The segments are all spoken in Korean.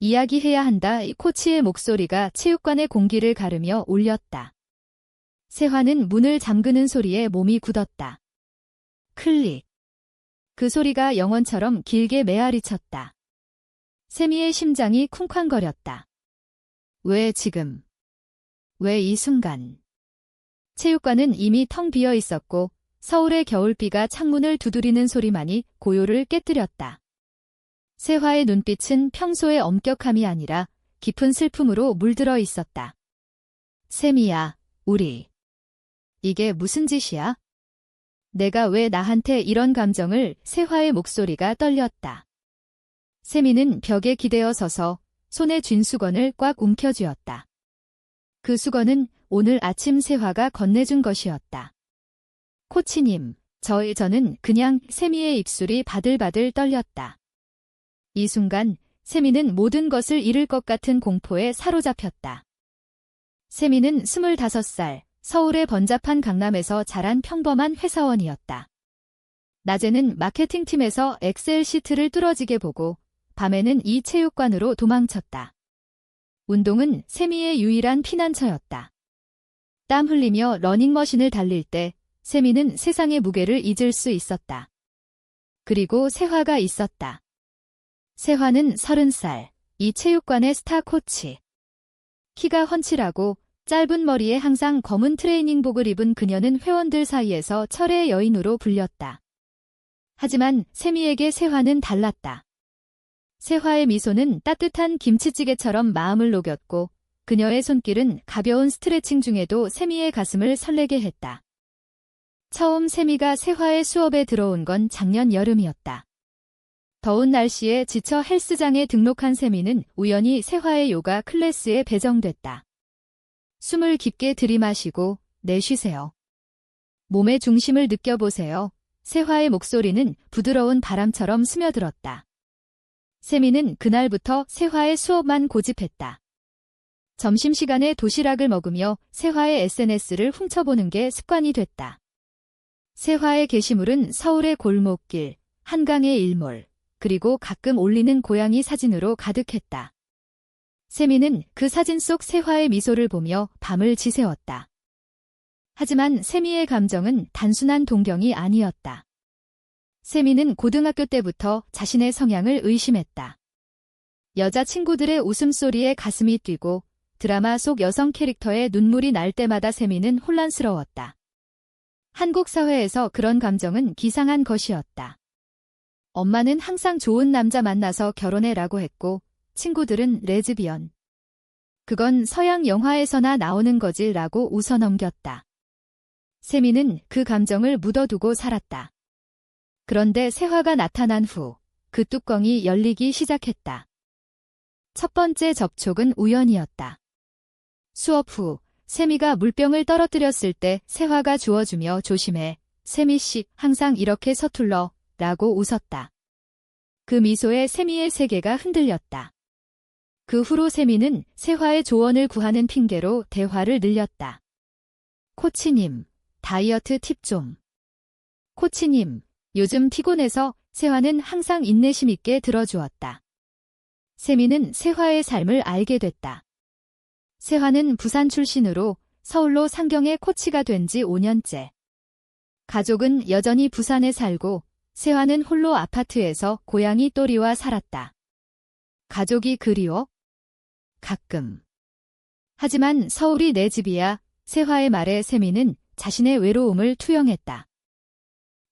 이야기해야 한다. 코치의 목소리가 체육관의 공기를 가르며 울렸다. 세화는 문을 잠그는 소리에 몸이 굳었다. 클릭. 그 소리가 영원처럼 길게 메아리쳤다. 세미의 심장이 쿵쾅거렸다. 왜 지금? 왜 이 순간? 체육관은 이미 텅 비어 있었고 서울의 겨울비가 창문을 두드리는 소리만이 고요를 깨뜨렸다. 세화의 눈빛은 평소의 엄격함이 아니라 깊은 슬픔으로 물들어 있었다. 세미야, 우리. 이게 무슨 짓이야? 내가 왜 나한테 이런 감정을? 세화의 목소리가 떨렸다. 세미는 벽에 기대어 서서 손에 쥔 수건을 꽉 움켜쥐었다. 그 수건은 오늘 아침 세화가 건네준 것이었다. 코치님, 저는 그냥. 세미의 입술이 바들바들 떨렸다. 이 순간 세미는 모든 것을 잃을 것 같은 공포에 사로잡혔다. 세미는 25살, 서울의 번잡한 강남에서 자란 평범한 회사원이었다. 낮에는 마케팅팀에서 엑셀 시트를 뚫어지게 보고 밤에는 이 체육관으로 도망쳤다. 운동은 세미의 유일한 피난처였다. 땀 흘리며 러닝머신을 달릴 때 세미는 세상의 무게를 잊을 수 있었다. 그리고 세화가 있었다. 세화는 30살, 이 체육관의 스타 코치. 키가 훤칠하고 짧은 머리에 항상 검은 트레이닝복을 입은 그녀는 회원들 사이에서 철의 여인으로 불렸다. 하지만 세미에게 세화는 달랐다. 세화의 미소는 따뜻한 김치찌개처럼 마음을 녹였고 그녀의 손길은 가벼운 스트레칭 중에도 세미의 가슴을 설레게 했다. 처음 세미가 세화의 수업에 들어온 건 작년 여름이었다. 더운 날씨에 지쳐 헬스장에 등록한 세미는 우연히 세화의 요가 클래스에 배정됐다. 숨을 깊게 들이마시고 내쉬세요. 몸의 중심을 느껴보세요. 세화의 목소리는 부드러운 바람처럼 스며들었다. 세미는 그날부터 세화의 수업만 고집했다. 점심시간에 도시락을 먹으며 세화의 SNS를 훔쳐보는 게 습관이 됐다. 세화의 게시물은 서울의 골목길, 한강의 일몰, 그리고 가끔 올리는 고양이 사진으로 가득했다. 세미는 그 사진 속 세화의 미소를 보며 밤을 지새웠다. 하지만 세미의 감정은 단순한 동경이 아니었다. 세미는 고등학교 때부터 자신의 성향을 의심했다. 여자친구들의 웃음소리에 가슴이 뛰고 드라마 속 여성 캐릭터의 눈물이 날 때마다 세미는 혼란스러웠다. 한국 사회에서 그런 감정은 기상한 것이었다. 엄마는 항상 좋은 남자 만나서 결혼해라고 했고 친구들은 레즈비언. 그건 서양 영화에서나 나오는 거지라고 웃어넘겼다. 세미는 그 감정을 묻어두고 살았다. 그런데 세화가 나타난 후 그 뚜껑이 열리기 시작했다. 첫 번째 접촉은 우연이었다. 수업 후 세미가 물병을 떨어뜨렸을 때 세화가 주워주며 조심해, 세미씨 항상 이렇게 서툴러 라고 웃었다. 그 미소에 세미의 세계가 흔들렸다. 그 후로 세미는 세화의 조언을 구하는 핑계로 대화를 늘렸다. 코치님, 다이어트 팁 좀. 코치님, 요즘 피곤해서. 세화는 항상 인내심 있게 들어주었다. 세미는 세화의 삶을 알게 됐다. 세화는 부산 출신으로 서울로 상경의 코치가 된 지 5년째. 가족은 여전히 부산에 살고 세화는 홀로 아파트에서 고양이 또리와 살았다. 가족이 그리워? 가끔. 하지만 서울이 내 집이야. 세화의 말에 세미는 자신의 외로움을 투영했다.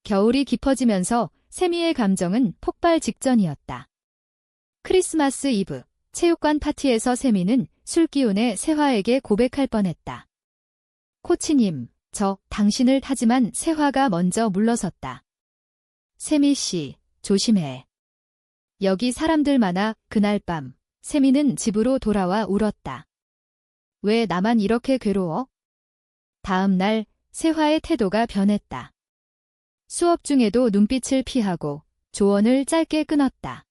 겨울이 깊어지면서 세미의 감정은 폭발 직전이었다. 크리스마스 이브, 체육관 파티에서 세미는 술기운에 세화에게 고백할 뻔했다. 코치님, 저 당신을. 하지만 세화가 먼저 물러섰다. 세미씨, 조심해. 여기 사람들 많아. 그날 밤 세미는 집으로 돌아와 울었다. 왜 나만 이렇게 괴로워? 다음 날 세화의 태도가 변했다. 수업 중에도 눈빛을 피하고 조언을 짧게 끊었다.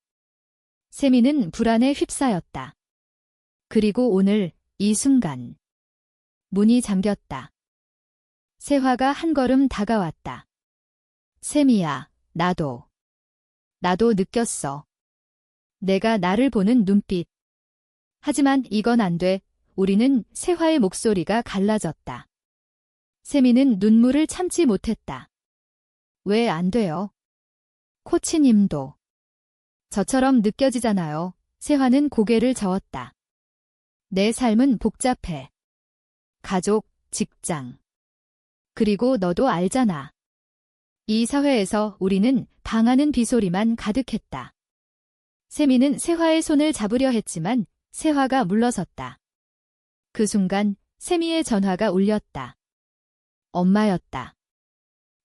세미는 불안에 휩싸였다. 그리고 오늘 이 순간 문이 잠겼다. 세화가 한 걸음 다가왔다. 세미야, 나도 느꼈어. 내가 나를 보는 눈빛. 하지만 이건 안 돼. 우리는 세화의 목소리가 갈라졌다. 세미는 눈물을 참지 못했다. 왜 안 돼요? 코치님도. 저처럼 느껴지잖아요. 세화는 고개를 저었다. 내 삶은 복잡해. 가족, 직장. 그리고 너도 알잖아. 이 사회에서 우리는 당하는 비소리만 가득했다. 세미는 세화의 손을 잡으려 했지만 세화가 물러섰다. 그 순간 세미의 전화가 울렸다. 엄마였다.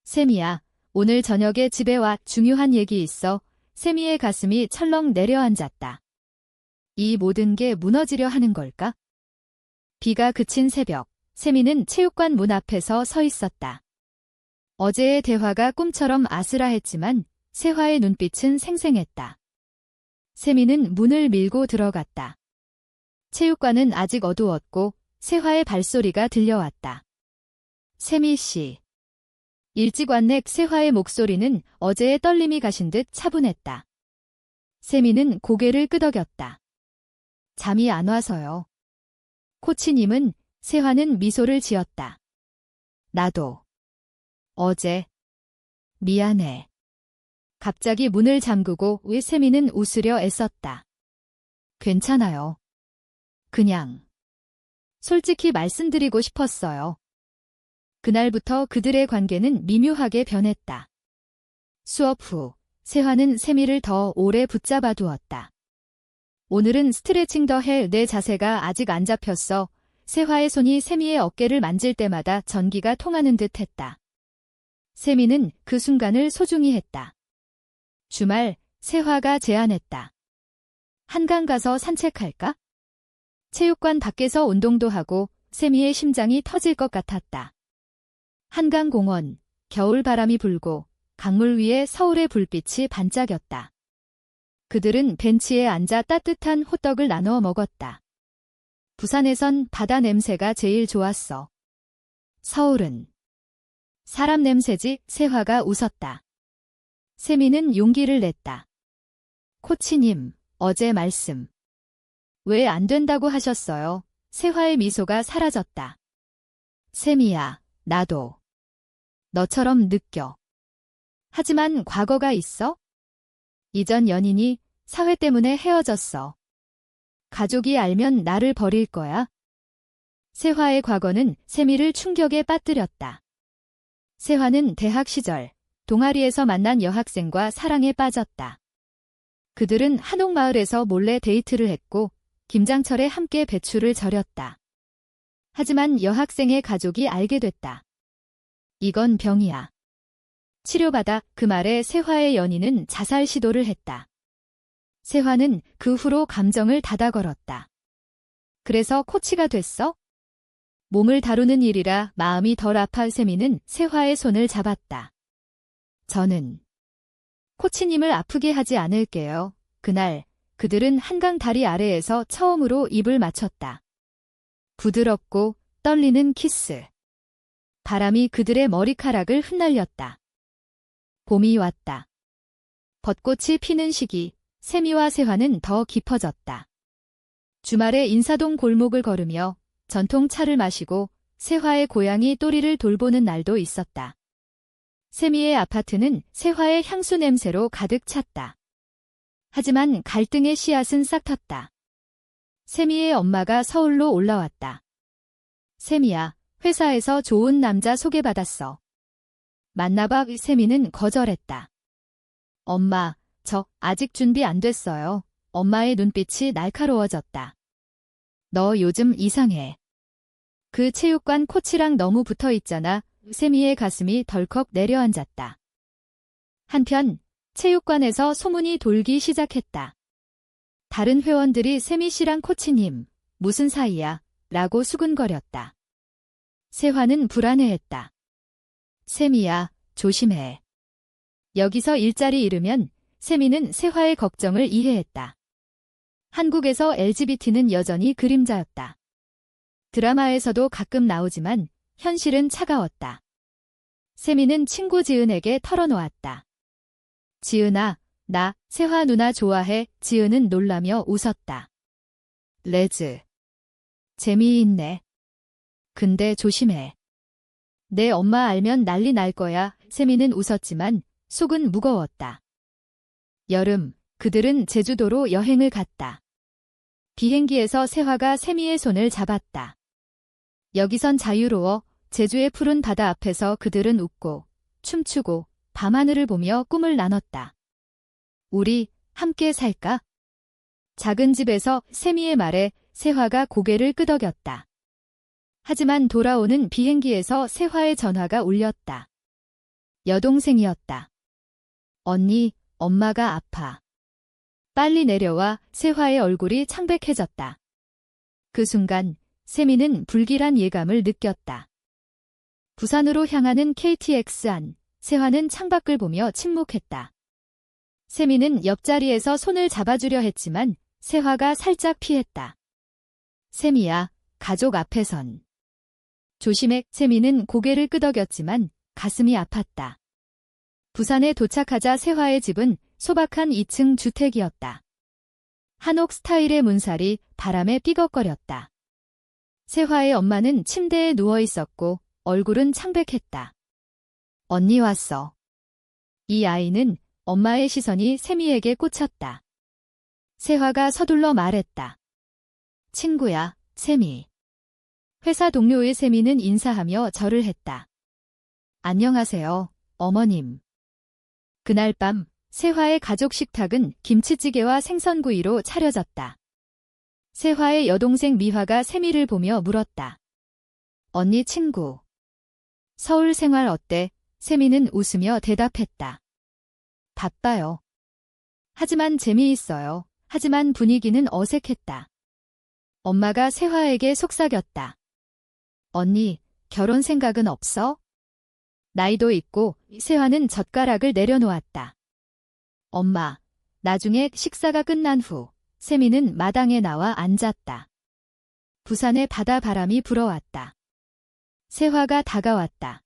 세미야, 오늘 저녁에 집에 와. 중요한 얘기 있어. 세미의 가슴이 철렁 내려앉았다. 이 모든 게 무너지려 하는 걸까? 비가 그친 새벽, 세미는 체육관 문 앞에서 서 있었다. 어제의 대화가 꿈처럼 아슬아했지만 세화의 눈빛은 생생했다. 세미는 문을 밀고 들어갔다. 체육관은 아직 어두웠고 세화의 발소리가 들려왔다. 세미 씨. 일찍 왔네. 세화의 목소리는 어제의 떨림이 가신 듯 차분했다. 세미는 고개를 끄덕였다. 잠이 안 와서요. 코치님은 세화는 미소를 지었다. 나도. 어제. 미안해. 갑자기 문을 잠그고 세미는 웃으려 애썼다. 괜찮아요. 그냥. 솔직히 말씀드리고 싶었어요. 그날부터 그들의 관계는 미묘하게 변했다. 수업 후, 세화는 세미를 더 오래 붙잡아 두었다. 오늘은 스트레칭 더 해. 내 자세가 아직 안 잡혔어. 세화의 손이 세미의 어깨를 만질 때마다 전기가 통하는 듯 했다. 세미는 그 순간을 소중히 했다. 주말, 세화가 제안했다. 한강 가서 산책할까? 체육관 밖에서 운동도 하고 세미의 심장이 터질 것 같았다. 한강공원, 겨울 바람이 불고 강물 위에 서울의 불빛이 반짝였다. 그들은 벤치에 앉아 따뜻한 호떡을 나눠 먹었다. 부산에선 바다 냄새가 제일 좋았어. 서울은 사람 냄새지. 세화가 웃었다. 세미는 용기를 냈다. 코치님, 어제 말씀. 왜 안 된다고 하셨어요? 세화의 미소가 사라졌다. 세미야, 나도. 너처럼 느껴. 하지만 과거가 있어? 이전 연인이 사회 때문에 헤어졌어. 가족이 알면 나를 버릴 거야? 세화의 과거는 세미를 충격에 빠뜨렸다. 세화는 대학 시절 동아리에서 만난 여학생과 사랑에 빠졌다. 그들은 한옥마을에서 몰래 데이트를 했고 김장철에 함께 배추를 절였다. 하지만 여학생의 가족이 알게 됐다. 이건 병이야. 치료받아. 그 말에 세화의 연인은 자살 시도를 했다. 세화는 그 후로 감정을 닫아 걸었다. 그래서 코치가 됐어? 몸을 다루는 일이라 마음이 덜 아파. 세미는 세화의 손을 잡았다. 저는 코치님을 아프게 하지 않을게요. 그날 그들은 한강 다리 아래에서 처음으로 입을 맞췄다. 부드럽고 떨리는 키스. 바람이 그들의 머리카락을 흩날렸다. 봄이 왔다. 벚꽃이 피는 시기, 세미와 세화는 더 깊어졌다. 주말에 인사동 골목을 걸으며 전통차를 마시고 세화의 고양이 또리를 돌보는 날도 있었다. 세미의 아파트는 세화의 향수 냄새로 가득 찼다. 하지만 갈등의 씨앗은 싹 텄다. 세미의 엄마가 서울로 올라왔다. 세미야, 회사에서 좋은 남자 소개받았어. 만나봐. 세미는 거절했다. 엄마, 저 아직 준비 안 됐어요. 엄마의 눈빛이 날카로워졌다. 너 요즘 이상해. 그 체육관 코치랑 너무 붙어 있잖아. 세미의 가슴이 덜컥 내려앉았다. 한편 체육관에서 소문이 돌기 시작했다. 다른 회원들이 세미 씨랑 코치님, 무슨 사이야? 라고 수근거렸다. 세화는 불안해했다. 세미야, 조심해. 여기서 일자리 잃으면 세미는 세화의 걱정을 이해했다. 한국에서 LGBT는 여전히 그림자였다. 드라마에서도 가끔 나오지만 현실은 차가웠다. 세미는 친구 지은에게 털어놓았다. 지은아, 나 세화 누나 좋아해. 지은은 놀라며 웃었다. 레즈. 재미있네. 근데 조심해. 내 엄마 알면 난리 날 거야. 세미는 웃었지만 속은 무거웠다. 여름, 그들은 제주도로 여행을 갔다. 비행기에서 세화가 세미의 손을 잡았다. 여기선 자유로워. 제주의 푸른 바다 앞에서 그들은 웃고 춤추고 밤하늘을 보며 꿈을 나눴다. 우리 함께 살까? 작은 집에서 세미의 말에 세화가 고개를 끄덕였다. 하지만 돌아오는 비행기에서 세화의 전화가 울렸다. 여동생이었다. 언니, 엄마가 아파. 빨리 내려와. 세화의 얼굴이 창백해졌다. 그 순간 세미는 불길한 예감을 느꼈다. 부산으로 향하는 KTX 안, 세화는 창밖을 보며 침묵했다. 세미는 옆자리에서 손을 잡아주려 했지만 세화가 살짝 피했다. 세미야, 가족 앞에선. 조심해. 세미는 고개를 끄덕였지만 가슴이 아팠다. 부산에 도착하자 세화의 집은 소박한 2층 주택이었다. 한옥 스타일의 문살이 바람에 삐걱거렸다. 세화의 엄마는 침대에 누워 있었고 얼굴은 창백했다. 언니 왔어. 이 아이는 엄마의 시선이 세미에게 꽂혔다. 세화가 서둘러 말했다. 친구야, 세미. 회사 동료의 세미는 인사하며 절을 했다. 안녕하세요, 어머님. 그날 밤 세화의 가족 식탁은 김치찌개와 생선구이로 차려졌다. 세화의 여동생 미화가 세미를 보며 물었다. 언니 친구. 서울 생활 어때? 세미는 웃으며 대답했다. 바빠요. 하지만 재미있어요. 하지만 분위기는 어색했다. 엄마가 세화에게 속삭였다. 언니, 결혼 생각은 없어? 나이도 있고. 세화는 젓가락을 내려놓았다. 엄마, 나중에 식사가 끝난 후 세미는 마당에 나와 앉았다. 부산의 바다 바람이 불어왔다. 세화가 다가왔다.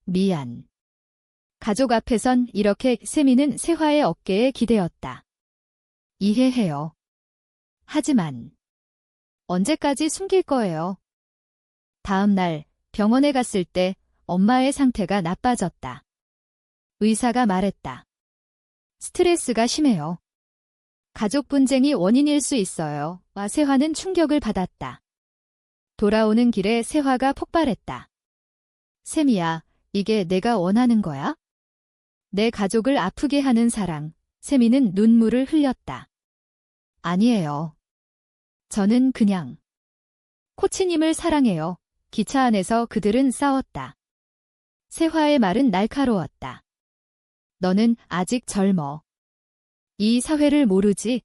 미안. 가족 앞에선 이렇게. 세미는 세화의 어깨에 기대었다. 이해해요. 하지만 언제까지 숨길 거예요? 다음 날 병원에 갔을 때 엄마의 상태가 나빠졌다. 의사가 말했다. 스트레스가 심해요. 가족 분쟁이 원인일 수 있어요. 세화는 충격을 받았다. 돌아오는 길에 세화가 폭발했다. 세미야, 이게 내가 원하는 거야? 내 가족을 아프게 하는 사랑. 세미는 눈물을 흘렸다. 아니에요. 저는 그냥 코치님을 사랑해요. 기차 안에서 그들은 싸웠다. 세화의 말은 날카로웠다. 너는 아직 젊어. 이 사회를 모르지.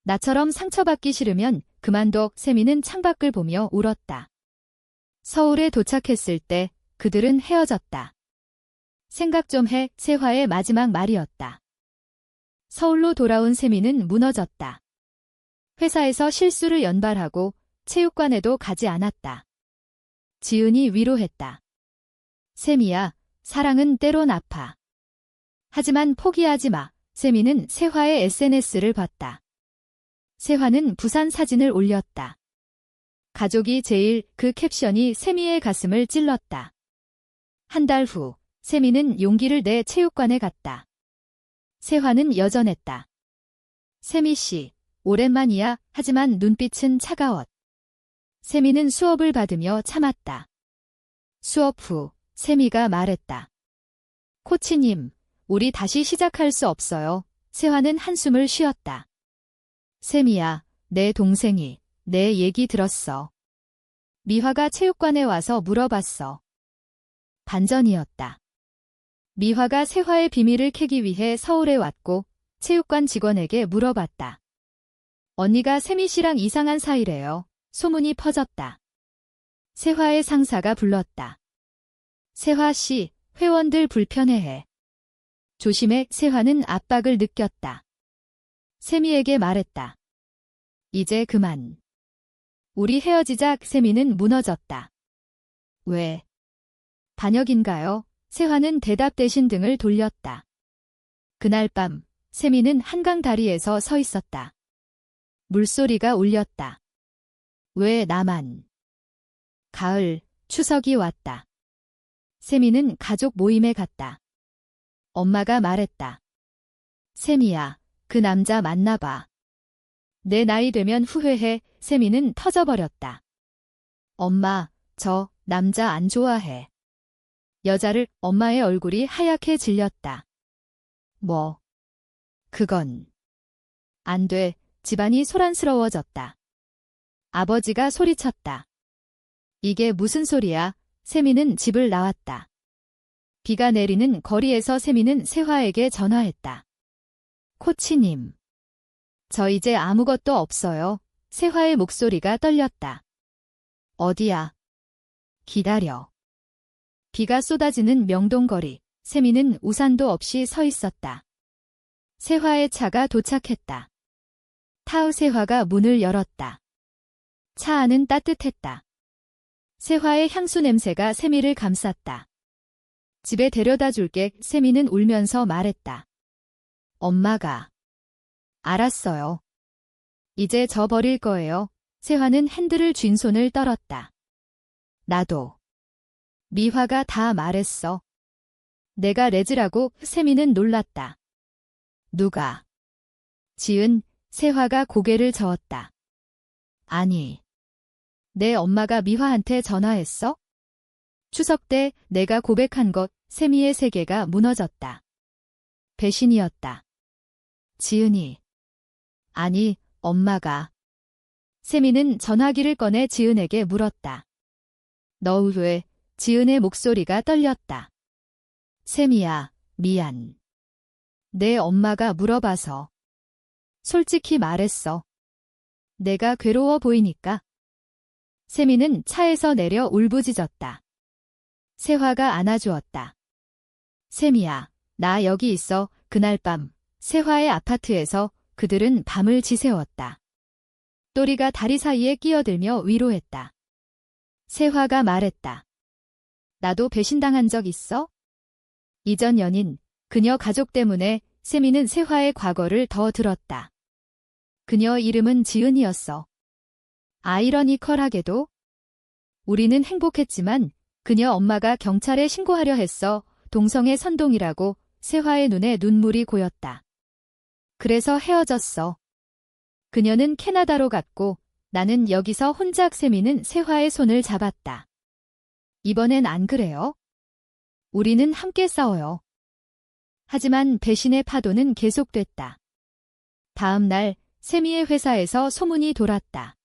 나처럼 상처받기 싫으면 그만둬. 세미는 창밖을 보며 울었다. 서울에 도착했을 때 그들은 헤어졌다. 생각 좀 해. 세화의 마지막 말이었다. 서울로 돌아온 세미는 무너졌다. 회사에서 실수를 연발하고 체육관에도 가지 않았다. 지은이 위로했다. 세미야, 사랑은 때론 아파. 하지만 포기하지 마. 세미는 세화의 SNS를 봤다. 세화는 부산 사진을 올렸다. 가족이 제일. 그 캡션이 세미의 가슴을 찔렀다. 한 달 후 세미는 용기를 내 체육관에 갔다. 세화는 여전했다. 세미 씨, 오랜만이야. 하지만 눈빛은 차가웠. 세미는 수업을 받으며 참았다. 수업 후 세미가 말했다. 코치님, 우리 다시 시작할 수 없어요. 세화는 한숨을 쉬었다. 세미야, 내 동생이 내 얘기 들었어. 미화가 체육관에 와서 물어봤어. 반전이었다. 미화가 세화의 비밀을 캐기 위해 서울에 왔고 체육관 직원에게 물어봤다. 언니가 세미 씨랑 이상한 사이래요. 소문이 퍼졌다. 세화의 상사가 불렀다. 세화 씨, 회원들 불편해해. 조심해. 세화는 압박을 느꼈다. 세미에게 말했다. 이제 그만. 우리 헤어지자. 세미는 무너졌다. 왜? 반역인가요? 세화는 대답 대신 등을 돌렸다. 그날 밤 세미는 한강 다리에서 서 있었다. 물소리가 울렸다. 왜 나만? 가을, 추석이 왔다. 세미는 가족 모임에 갔다. 엄마가 말했다. 세미야, 그 남자 만나봐. 내 나이 되면 후회해. 세미는 터져버렸다. 엄마, 저 남자 안 좋아해. 여자를 엄마의 얼굴이 하얗게 질렸다. 뭐? 그건 안 돼. 집안이 소란스러워졌다. 아버지가 소리쳤다. 이게 무슨 소리야? 세미는 집을 나왔다. 비가 내리는 거리에서 세미는 세화에게 전화했다. 코치님. 저 이제 아무것도 없어요. 세화의 목소리가 떨렸다. 어디야? 기다려. 비가 쏟아지는 명동거리. 세미는 우산도 없이 서 있었다. 세화의 차가 도착했다. 타우 세화가 문을 열었다. 차 안은 따뜻했다. 세화의 향수 냄새가 세미를 감쌌다. 집에 데려다 줄게. 세미는 울면서 말했다. 엄마가. 알았어요. 이제 저 버릴 거예요. 세화는 핸들을 쥔 손을 떨었다. 나도. 미화가 다 말했어. 내가 레즈라고. 세미는 놀랐다. 누가? 지은. 세화가 고개를 저었다. 아니. 내 엄마가 미화한테 전화했어? 추석 때 내가 고백한 것. 세미의 세계가 무너졌다. 배신이었다. 지은이. 아니, 엄마가. 세미는 전화기를 꺼내 지은에게 물었다. 너 왜? 지은의 목소리가 떨렸다. 세미야, 미안. 내 엄마가 물어봐서. 솔직히 말했어. 내가 괴로워 보이니까. 세미는 차에서 내려 울부짖었다. 세화가 안아주었다. 세미야, 나 여기 있어. 그날 밤 세화의 아파트에서 그들은 밤을 지새웠다. 또리가 다리 사이에 끼어들며 위로했다. 세화가 말했다. 나도 배신당한 적 있어? 이전 연인, 그녀 가족 때문에. 세미는 세화의 과거를 더 들었다. 그녀 이름은 지은이었어. 아이러니컬하게도 우리는 행복했지만 그녀 엄마가 경찰에 신고하려 했어. 동성애 선동이라고. 세화의 눈에 눈물이 고였다. 그래서 헤어졌어. 그녀는 캐나다로 갔고 나는 여기서 혼자. 세미는 세화의 손을 잡았다. 이번엔 안 그래요? 우리는 함께 싸워요. 하지만 배신의 파도는 계속됐다. 다음 날 세미의 회사에서 소문이 돌았다.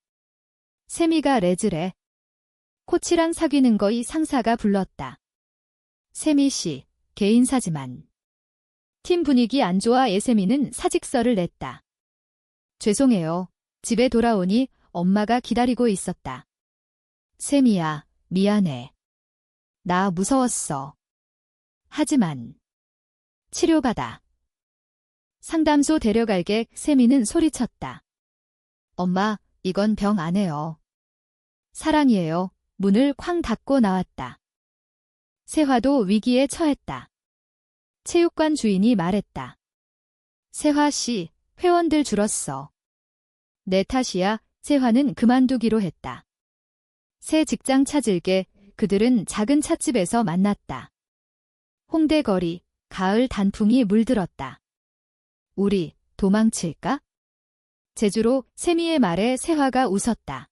세미가 레즈래. 코치랑 사귀는 거이 상사가 불렀다. 세미 씨, 개인사지만. 팀 분위기 안 좋아. 세미는 사직서를 냈다. 죄송해요. 집에 돌아오니 엄마가 기다리고 있었다. 세미야, 미안해. 나 무서웠어. 하지만 치료받아. 상담소 데려갈게. 세미는 소리쳤다. 엄마, 이건 병 아니에요. 사랑이에요. 문을 쾅 닫고 나왔다. 세화도 위기에 처했다. 체육관 주인이 말했다. 세화 씨, 회원들 줄었어. 내 탓이야. 세화는 그만두기로 했다. 새 직장 찾을게. 그들은 작은 찻집에서 만났다. 홍대 거리, 가을 단풍이 물들었다. 우리 도망칠까? 제주로. 세미의 말에 세화가 웃었다.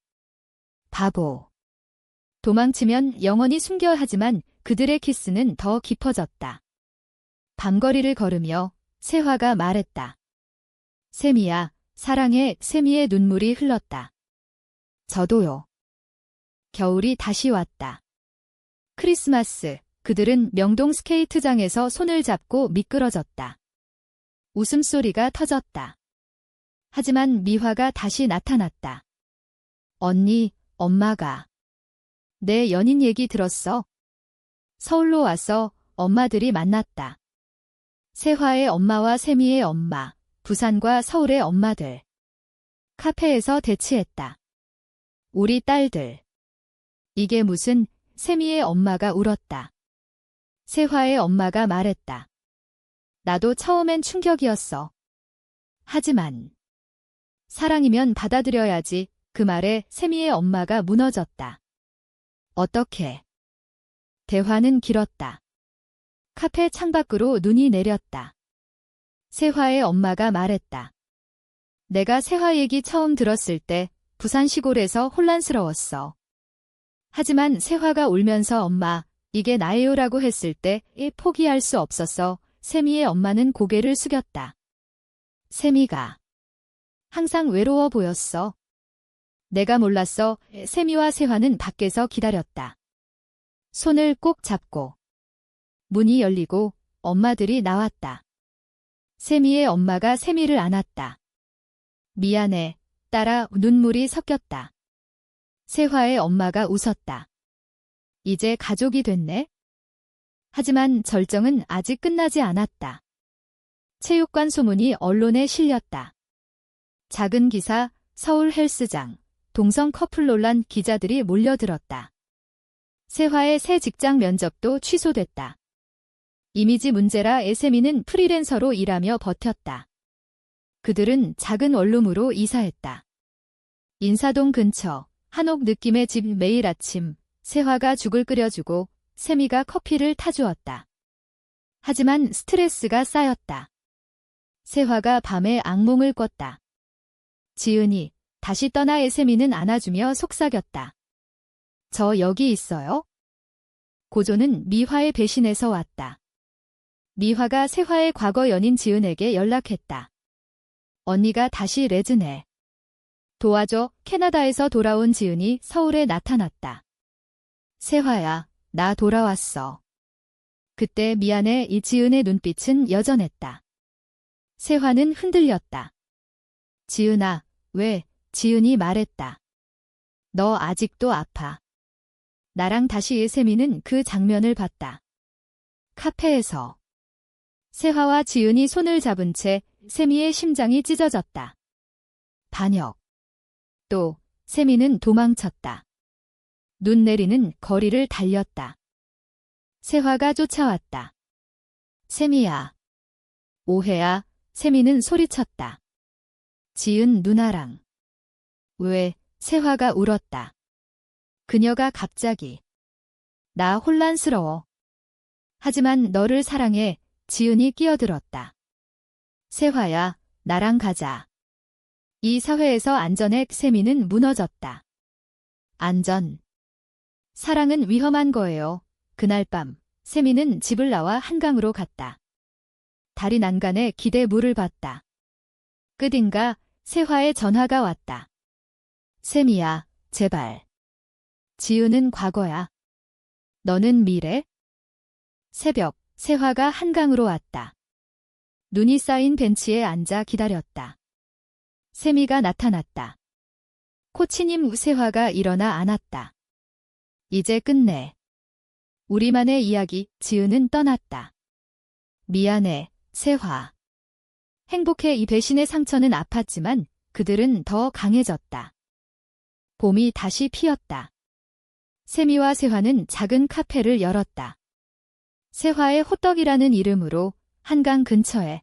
바보. 도망치면 영원히 숨겨야 하지만 그들의 키스는 더 깊어졌다. 밤거리를 걸으며 세화가 말했다. 세미야, 사랑해. 세미의 눈물이 흘렀다. 저도요. 겨울이 다시 왔다. 크리스마스. 그들은 명동 스케이트장에서 손을 잡고 미끄러졌다. 웃음소리가 터졌다. 하지만 미화가 다시 나타났다. 언니, 엄마가. 내 연인 얘기 들었어? 서울로 와서 엄마들이 만났다. 세화의 엄마와 세미의 엄마, 부산과 서울의 엄마들. 카페에서 대치했다. 우리 딸들. 이게 무슨. 세미의 엄마가 울었다. 세화의 엄마가 말했다. 나도 처음엔 충격이었어. 하지만 사랑이면 받아들여야지. 그 말에 세미의 엄마가 무너졌다. 어떻게? 대화는 길었다. 카페 창밖으로 눈이 내렸다. 세화의 엄마가 말했다. 내가 세화 얘기 처음 들었을 때 부산 시골에서 혼란스러웠어. 하지만 세화가 울면서 엄마, 이게 나예요라고 했을 때 포기할 수 없었어. 세미의 엄마는 고개를 숙였다. 세미가 항상 외로워 보였어. 내가 몰랐어. 세미와 세화는 밖에서 기다렸다. 손을 꼭 잡고. 문이 열리고 엄마들이 나왔다. 세미의 엄마가 세미를 안았다. 미안해, 딸아. 눈물이 섞였다. 세화의 엄마가 웃었다. 이제 가족이 됐네? 하지만 절정은 아직 끝나지 않았다. 체육관 소문이 언론에 실렸다. 작은 기사, 서울 헬스장, 동성 커플 논란 기자들이 몰려들었다. 세화의 새 직장 면접도 취소됐다. 이미지 문제라 세미는 프리랜서로 일하며 버텼다. 그들은 작은 원룸으로 이사했다. 인사동 근처, 한옥 느낌의 집. 매일 아침, 세화가 죽을 끓여주고 세미가 커피를 타주었다. 하지만 스트레스가 쌓였다. 세화가 밤에 악몽을 꿨다. 지은이, 다시 떠나. 세미는 안아주며 속삭였다. 저 여기 있어요? 고조는 미화의 배신에서 왔다. 미화가 세화의 과거 연인 지은에게 연락했다. 언니가 다시 레즈네. 도와줘. 캐나다에서 돌아온 지은이 서울에 나타났다. 세화야, 나 돌아왔어. 그때 미안해. 이 지은의 눈빛은 여전했다. 세화는 흔들렸다. 지은아, 왜? 지은이 말했다. 너 아직도 아파. 나랑 다시. 세미는 그 장면을 봤다. 카페에서 세화와 지은이 손을 잡은 채 세미의 심장이 찢어졌다. 반역. 또 세미는 도망쳤다. 눈 내리는 거리를 달렸다. 세화가 쫓아왔다. 세미야. 오해야. 세미는 소리쳤다. 지은 누나랑. 왜? 세화가 울었다. 그녀가 갑자기. 나 혼란스러워. 하지만 너를 사랑해. 지은이 끼어들었다. 세화야, 나랑 가자. 이 사회에서 안전해. 세미는 무너졌다. 안전. 사랑은 위험한 거예요. 그날 밤, 세미는 집을 나와 한강으로 갔다. 달이 난간에 기대 물을 봤다. 끝인가 세화의 전화가 왔다. 세미야, 제발. 지은은 과거야. 너는 미래? 새벽, 세화가 한강으로 왔다. 눈이 쌓인 벤치에 앉아 기다렸다. 세미가 나타났다. 코치님. 세화가 일어나 안았다. 이제 끝내. 우리만의 이야기. 지은은 떠났다. 미안해, 세화. 행복해. 이 배신의 상처는 아팠지만 그들은 더 강해졌다. 봄이 다시 피었다. 세미와 세화는 작은 카페를 열었다. 세화의 호떡이라는 이름으로 한강 근처에.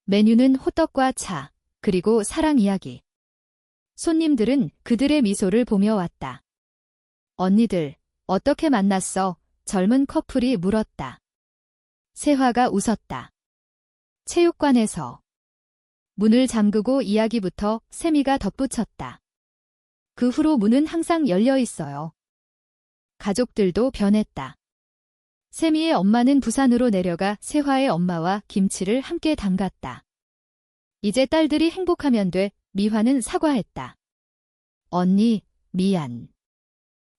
메뉴는 호떡과 차, 그리고 사랑 이야기. 손님들은 그들의 미소를 보며 왔다. 언니들, 어떻게 만났어? 젊은 커플이 물었다. 세화가 웃었다. 체육관에서. 문을 잠그고 이야기부터 세미가 덧붙였다. 그 후로 문은 항상 열려 있어요. 가족들도 변했다. 세미의 엄마는 부산으로 내려가 세화의 엄마와 김치를 함께 담갔다. 이제 딸들이 행복하면 돼. 미화는 사과했다. 언니, 미안.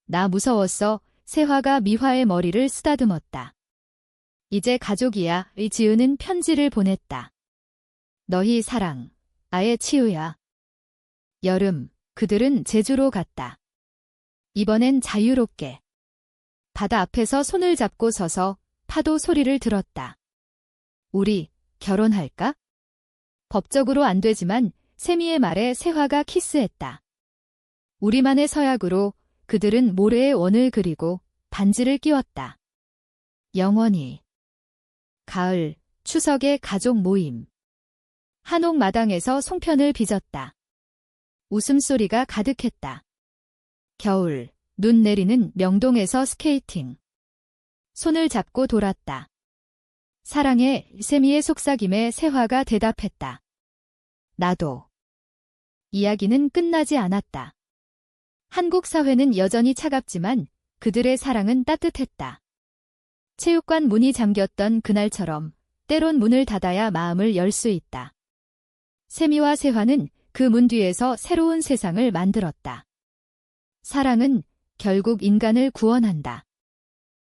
나 무서웠어. 세화가 미화의 머리를 쓰다듬었다. 이제 가족이야. 지은은 편지를 보냈다. 너희 사랑, 아의 치유야. 여름, 그들은 제주로 갔다. 이번엔 자유롭게. 바다 앞에서 손을 잡고 서서 파도 소리를 들었다. 우리 결혼할까? 법적으로 안 되지만 세미의 말에 세화가 키스했다. 우리만의 서약으로 그들은 모래에 원을 그리고 반지를 끼웠다. 영원히. 가을, 추석의 가족 모임. 한옥 마당에서 송편을 빚었다. 웃음소리가 가득했다. 겨울, 눈 내리는 명동에서 스케이팅. 손을 잡고 돌았다. 사랑해, 세미의 속삭임에 세화가 대답했다. 나도. 이야기는 끝나지 않았다. 한국 사회는 여전히 차갑지만 그들의 사랑은 따뜻했다. 체육관 문이 잠겼던 그날처럼 때론 문을 닫아야 마음을 열 수 있다. 세미와 세화는 그 문 뒤에서 새로운 세상을 만들었다. 사랑은 결국 인간을 구원한다.